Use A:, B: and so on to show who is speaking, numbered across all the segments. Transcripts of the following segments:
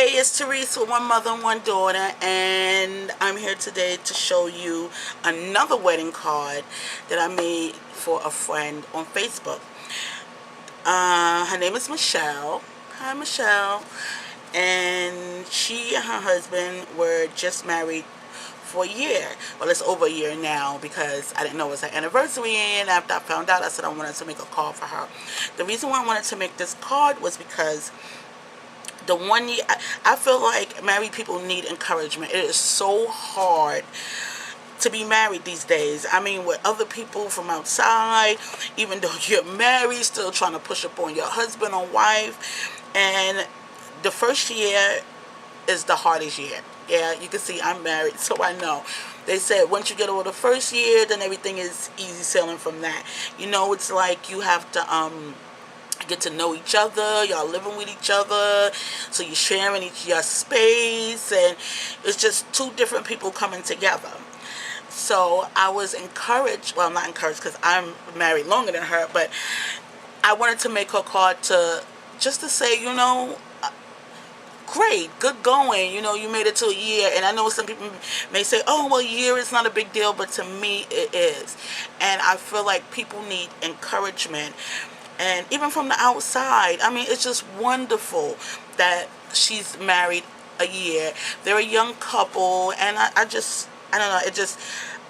A: Hey, it's Therese with One Mother and One Daughter, and I'm here today to show you another wedding card that I made for a friend on Facebook. Her name is Michelle. Hi, Michelle. And she and her husband were just married for a year. Well, it's over a year now because I didn't know it was her anniversary, and after I found out, I said I wanted to make a card for her. The reason why I wanted to make this card was because the 1 year, I feel like married people need encouragement. It is so hard to be married these days. I mean, with other people from outside, even though you're married, still trying to push up on your husband or wife. And the first year is the hardest year. Yeah, you can see I'm married, so I know. They said once you get over the first year, then everything is easy sailing from that. You know, it's like you have to get to know each other. Y'all living with each other, so you're sharing your space, and it's just two different people coming together. So I was encouraged. Well, I'm not encouraged because I'm married longer than her, but I wanted to make her card to just to say, you know, great, good going. You know, you made it to a year. And I know some people may say, oh, well, a year is not a big deal, but to me it is. And I feel like people need encouragement. And even from the outside, I mean, it's just wonderful that she's married a year. They're a young couple, and I don't know,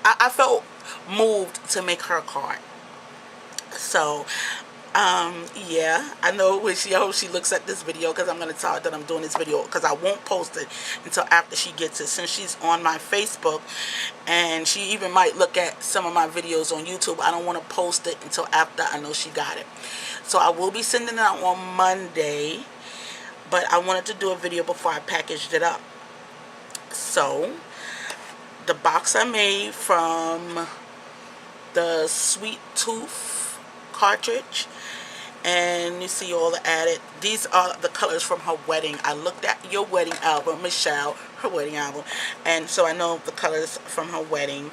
A: I felt moved to make her a card. So, yeah, I know I hope she looks at this video, because I'm going to tell her that I'm doing this video, because I won't post it until after she gets it, since she's on my Facebook, and she even might look at some of my videos on YouTube. I don't want to post it until after I know she got it. So I will be sending it out on Monday, but I wanted to do a video before I packaged it up. So the box I made from the Sweet Tooth cartridge, and you see all the added, these are the colors from her wedding. I looked at your wedding album, Michelle, her wedding album, and so I know the colors from her wedding,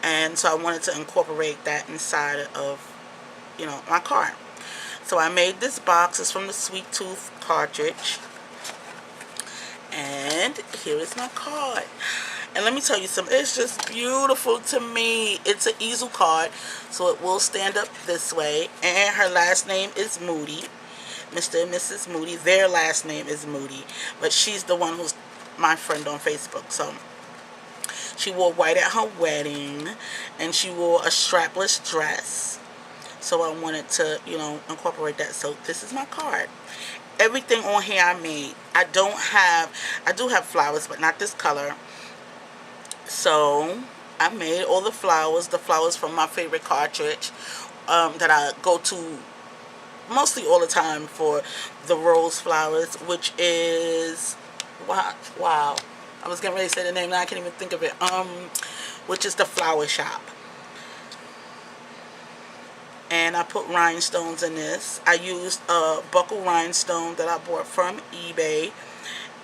A: and so I wanted to incorporate that inside of, you know, my card. So I made this box. It's from the Sweet Tooth cartridge, and here is my card. And let me tell you something, it's just beautiful to me. It's an easel card, so it will stand up this way. And her last name is Moody, Mr. and Mrs. Moody. Their last name is Moody, but she's the one who's my friend on Facebook. So she wore white at her wedding, and she wore a strapless dress. So I wanted to, you know, incorporate that. So this is my card. Everything on here I made. I do have flowers, but not this color. So I made all the flowers from my favorite cartridge that I go to mostly all the time for the rose flowers, which is, wow, I was getting ready to say the name, now I can't even think of it, which is the Flower Shop. And I put rhinestones in this. I used a buckle rhinestone that I bought from eBay,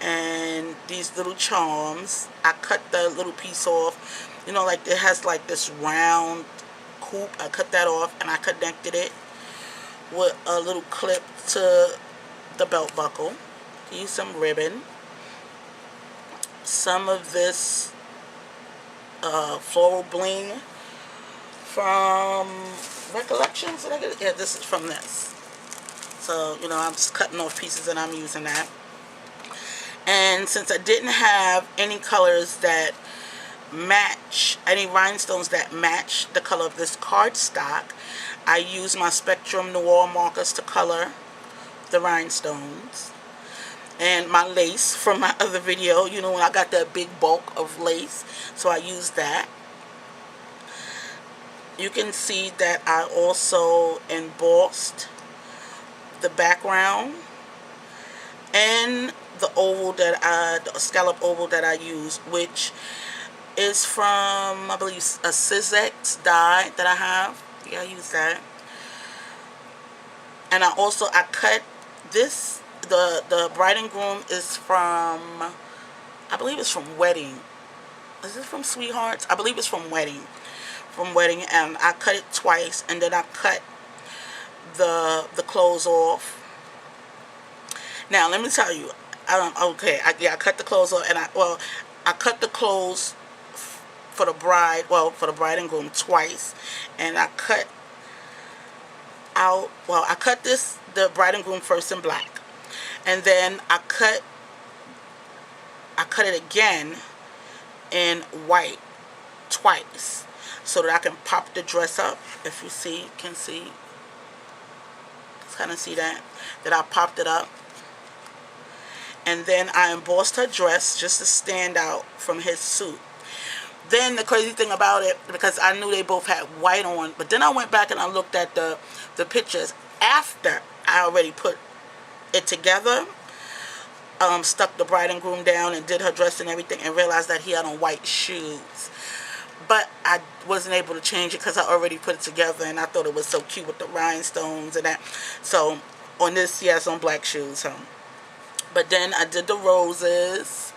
A: and these little charms. I cut the little piece off, you know, like it has like this round hoop. I cut that off, and I connected it with a little clip to the belt buckle. Use some ribbon, some of this floral bling from Recollections. Yeah, this is from this. So, you know, I'm just cutting off pieces and I'm using that. And since I didn't have any colors that match, any rhinestones that match the color of this cardstock, I used my Spectrum Noir markers to color the rhinestones. And my lace from my other video, you know, when I got that big bulk of lace, so I used that. You can see that I also embossed the background and the oval the scallop oval that I use, which is from, I believe, a Sizex die that I have. Yeah, I use that. And I cut this, the bride and groom is from, I believe it's from Wedding. Is it from Sweethearts? I believe it's from Wedding. And I cut it twice, and then I cut the clothes off. Now let me tell you, Okay, I cut the clothes off, and I cut the clothes for the bride, for the bride and groom twice, and I cut out, I cut the bride and groom first in black, and then I cut it again in white twice, so that I can pop the dress up. If you can see, kind of see that I popped it up. And then I embossed her dress just to stand out from his suit. Then the crazy thing about it, because I knew they both had white on, but then I went back and I looked at the pictures after I already put it together, stuck the bride and groom down and did her dress and everything, and realized that he had on white shoes. But I wasn't able to change it because I already put it together, and I thought it was so cute with the rhinestones and that. So on this, he has on black shoes. But then I did the roses,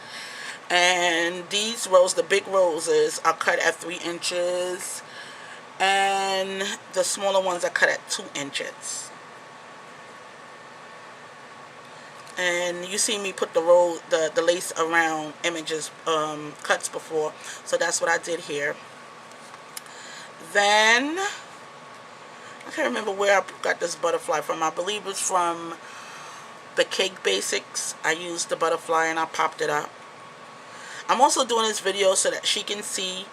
A: and these roses, the big roses, are cut at 3 inches, and the smaller ones are cut at 2 inches. And you see me put the lace around images cuts before, so that's what I did here. Then I can't remember where I got this butterfly from. I believe it's from the Cake Basics. I used the butterfly and I popped it up. I'm also doing this video so that she can see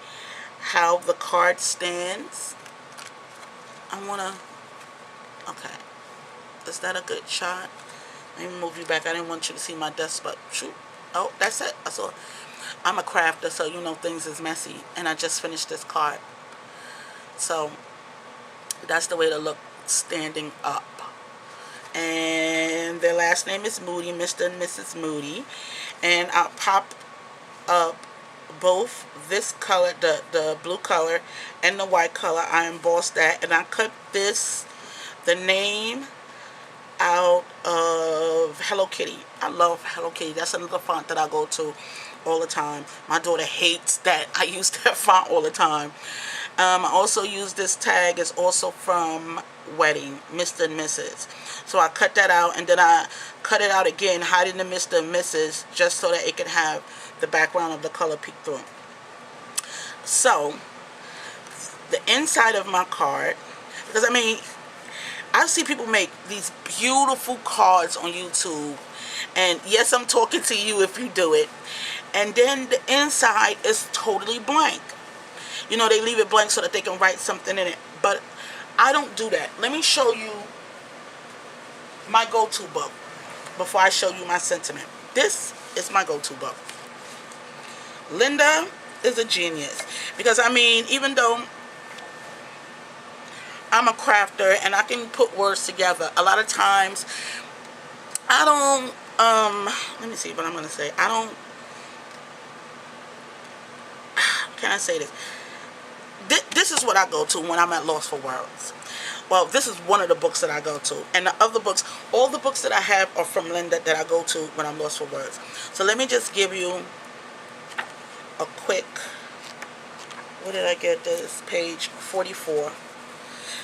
A: how the card stands. Okay, is that a good shot? Let me move you back. I didn't want you to see my desk, but shoot. Oh, that's it. I'm a crafter, so you know things is messy, and I just finished this card. So that's the way to look standing up. And their last name is Moody, Mr. and Mrs. Moody. And I'll pop up both this color, the blue color, and the white color. I embossed that, and I cut the name out of Hello Kitty. I love Hello Kitty. That's another font that I go to all the time. My daughter hates that I use that font all the time. I also use this tag. It's also from Wedding, Mr. and Mrs. So I cut that out, and then I cut it out again, hiding the Mr. and Mrs. just so that it can have the background of the color peek through. So the inside of my card, because I mean, I see people make these beautiful cards on YouTube, and yes, I'm talking to you if you do it, and then the inside is totally blank. You know, they leave it blank so that they can write something in it, but I don't do that. Let me show you my go-to book before I show you my sentiment. This is my go-to book. Linda is a genius, because I mean, even though I'm a crafter and I can put words together, a lot of times I don't let me see what I'm going to say. Can I say this? This is what I go to when I'm at loss for words. Well, this is one of the books that I go to. And the other books, all the books that I have are from Linda that I go to when I'm lost for words. So let me just give you a quick, where did I get this? Page 44.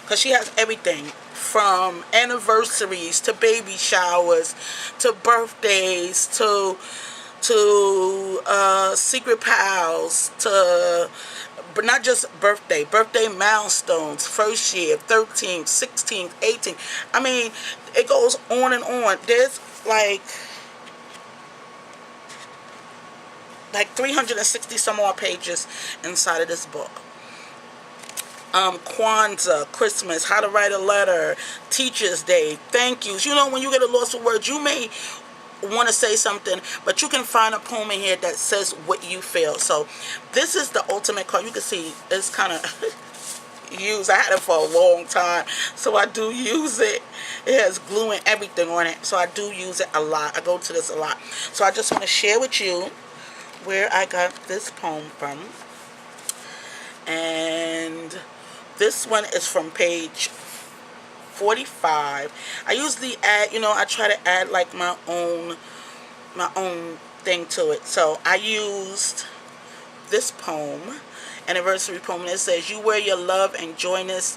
A: Because she has everything from anniversaries to baby showers to birthdays to secret pals to, but not just birthday milestones, first year, 13th, 16th, 18th. I mean, it goes on and on. There's like 360 some more pages inside of this book. Kwanzaa, Christmas, how to write a letter, Teacher's Day, thank yous. You know, when you get a loss for words, you may want to say something, but you can find a poem in here that says what you feel. So this is the ultimate card. You can see it's kind of used. I had it for a long time, so I do use it. It has glue and everything on it, so I do use it a lot. I go to this a lot. So I just want to share with you where I got this poem from. And this one is from page 45. I usually add, you know, I try to add like my own thing to it. So I used this poem, anniversary poem, and it says, "You wear your love and joyfulness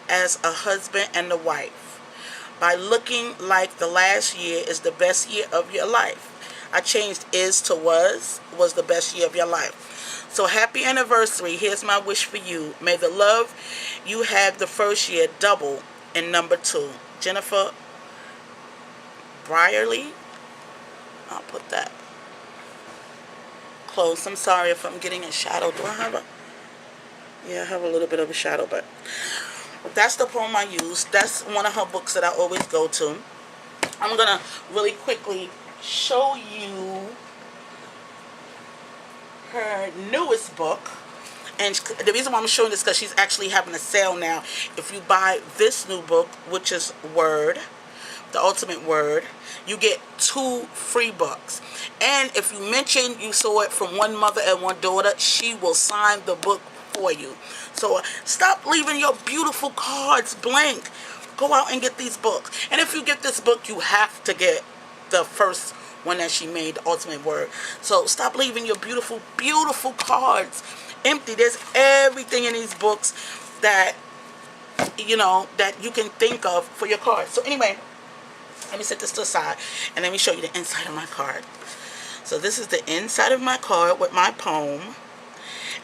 A: as a husband and a wife. by looking like the last year is the best year of your life. I changed is to was the best year of your life. So happy anniversary. Here's my wish for you. May the love you had the first year double in number 2. Jennifer Brierly. I'll put that close. I'm sorry if I'm getting a shadow. Do I have a... Yeah, I have a little bit of a shadow, but that's the poem I used. That's one of her books that I always go to. I'm going to really quickly show you her newest book. And the reason why I'm showing this is because she's actually having a sale now. If you buy this new book, which is Word, The Ultimate Word, you get 2 free books. And if you mention you saw it from One Mother and One Daughter, she will sign the book for you. So stop leaving your beautiful cards blank. Go out and get these books. And if you get this book, you have to get the first one that she made, The Ultimate Word. So stop leaving your beautiful, beautiful cards empty. There's everything in these books that, you know, that you can think of for your cards. So anyway, let me set this to the side and let me show you the inside of my card. So this is the inside of my card with my poem.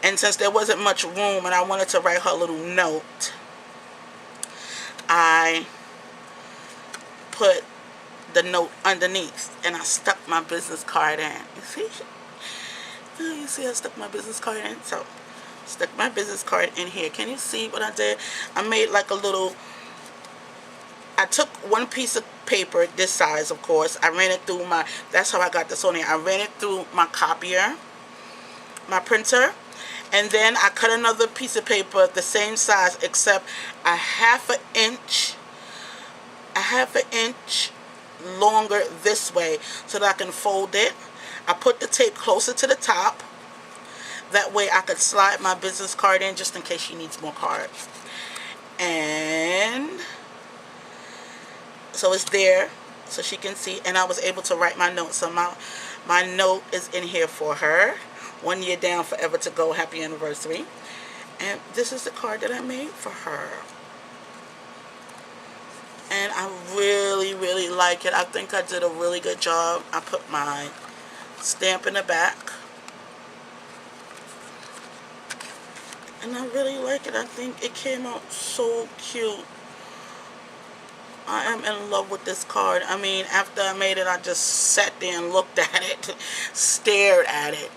A: And since there wasn't much room and I wanted to write her a little note, I put the note underneath and I stuck my business card in. You see? You see I stuck my business card in? So, stuck my business card in here. Can you see what I did? I made like a little... I took one piece of paper, this size of course. I ran it through my... That's how I got this on here. I ran it through my copier, my printer. And then I cut another piece of paper the same size except a half an inch longer this way so that I can fold it. I put the tape closer to the top. That way I could slide my business card in just in case she needs more cards. And so it's there so she can see. And I was able to write my note. So my note is in here for her. 1 year down, forever to go. Happy anniversary. And this is the card that I made for her. And I really, really like it. I think I did a really good job. I put my stamp in the back. And I really like it. I think it came out so cute. I am in love with this card. I mean, after I made it, I just sat there and looked at it, stared at it.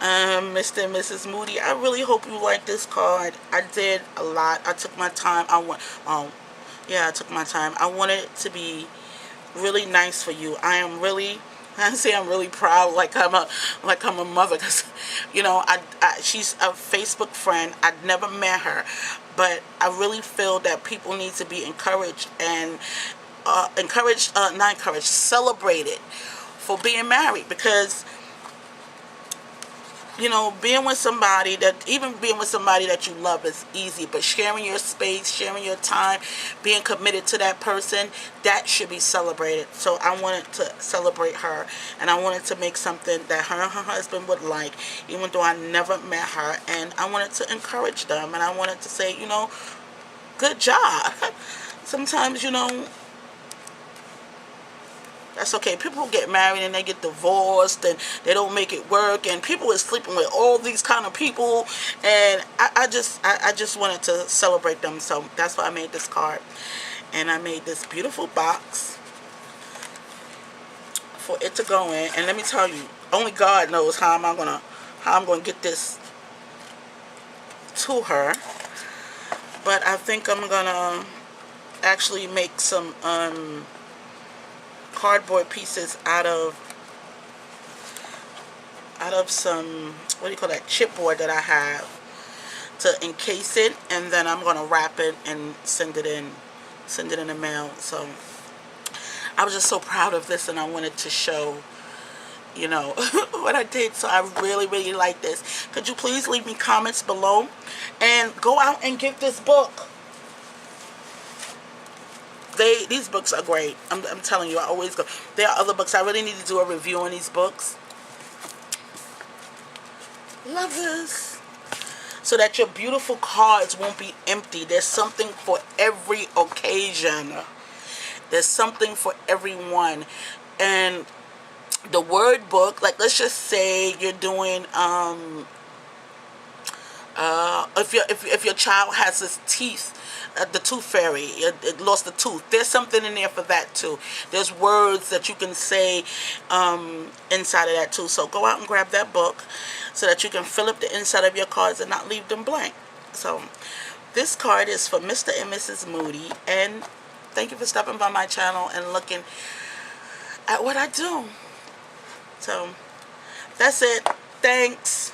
A: Mr. and Mrs. Moody, I really hope you like this card. I did a lot. I took my time. I took my time. I wanted it to be really nice for you. I'm really proud, like I'm a mother, because you know, she's a Facebook friend. I'd never met her, but I really feel that people need to be encouraged and celebrated for being married, because you know, being with somebody that you love is easy, but sharing your space, sharing your time, being committed to that person, that should be celebrated. So I wanted to celebrate her, and I wanted to make something that her and her husband would like, even though I never met her, and I wanted to encourage them, and I wanted to say, you know, good job. Sometimes, you know, that's okay. People get married and they get divorced and they don't make it work, and people are sleeping with all these kind of people, and I just wanted to celebrate them. So that's why I made this card, and I made this beautiful box for it to go in. And let me tell you, only God knows how I'm gonna get this to her, but I think I'm gonna actually make some cardboard pieces out of some, what do you call that, chipboard that I have, to encase it, and then I'm gonna wrap it and send it in the mail. So I was just so proud of this, and I wanted to show, you know, what I did. So I really, really like this. Could you please leave me comments below, and go out and get this book. These books are great. I'm telling you, I always go. There are other books. I really need to do a review on these books. Love this. So that your beautiful cards won't be empty. There's something for every occasion. There's something for everyone. And the word book, like let's just say you're doing if your child has his teeth, the tooth fairy, it lost a tooth, there's something in there for that too. There's words that you can say inside of that too. So go out and grab that book so that you can fill up the inside of your cards and not leave them blank. So this card is for Mr. and Mrs. Moody, and thank you for stopping by my channel and looking at what I do. So that's it. Thanks.